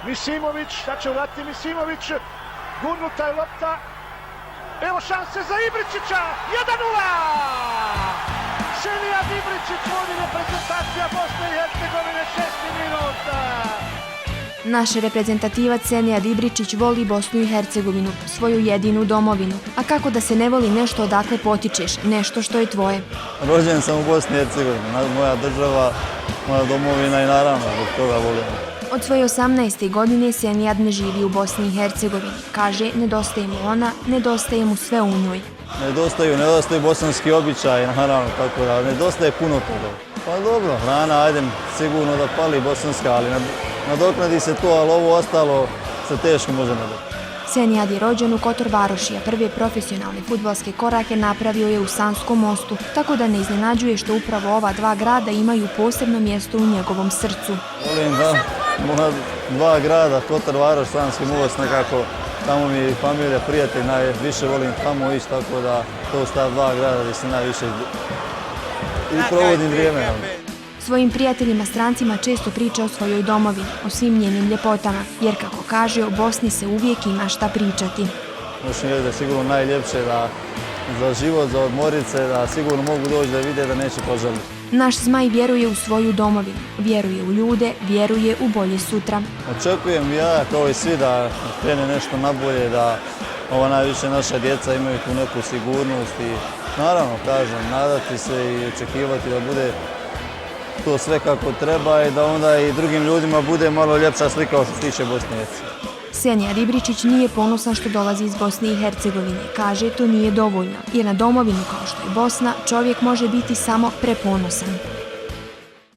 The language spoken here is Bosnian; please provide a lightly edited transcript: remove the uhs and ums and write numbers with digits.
Misimović, sad će uraditi Misimović, gurnuta je lopta, evo šanse za Ibričića, 1:0! Senijad Ibričić vodi reprezentacija Bosne i Hercegovine, 6. minuta. Naš reprezentativac Senijad Ibričić voli Bosnu i Hercegovinu, svoju jedinu domovinu. A kako da se ne voli nešto odakle potičeš, nešto što je tvoje? Rođen sam u Bosni i Hercegovini, moja država, moja domovina i naravno zbog toga volim. Od svoje 18. godine Senijad ne živi u Bosni i Hercegovini. Kaže, nedostaje mu ona, nedostaje mu sve u njoj. Nedostaju bosanski običaji, naravno, tako da nedostaje puno toga. Pa dobro, hrana, ajde, sigurno da pali bosanska, ali nadoknadi se to, ali ovo ostalo se teško može nadoknaditi. Senijad je rođen u Kotor Varoši, a prve profesionalne fudbalske korake napravio je u Sanskom Mostu, tako da ne iznenađuje što upravo ova dva grada imaju posebno mjesto u njegovom srcu. Volim da moja dva grada, Kotor Varoš, Sanski Most, nekako tamo mi je familija, prijatelj, najviše volim tamo ići, tako da to su ta dva grada gdje se najviše i provodim vrijeme. Svojim prijateljima strancima često priča o svojoj domovini, o svim njenim ljepotama, jer kako kaže, o Bosni se uvijek ima šta pričati. Možem reći da je sigurno najljepše za život, za odmorit se, da sigurno mogu doći da vide da neće požaliti. Naš Zmaj vjeruje u svoju domovinu, vjeruje u ljude, vjeruje u bolje sutra. Očekujem ja, kao i svi, da krene nešto nabolje, da najviše naša djeca imaju tu neku sigurnost i naravno, kažem, nadati se i očekivati da bude to sve kako treba i da onda i drugim ljudima bude malo ljepša slika što se tiče Bosne i Hercegovine. Senijad Ibričić nije ponosan što dolazi iz Bosne i Hercegovine. Kaže, to nije dovoljno, jer na domovinu kao što je Bosna čovjek može biti samo preponosan.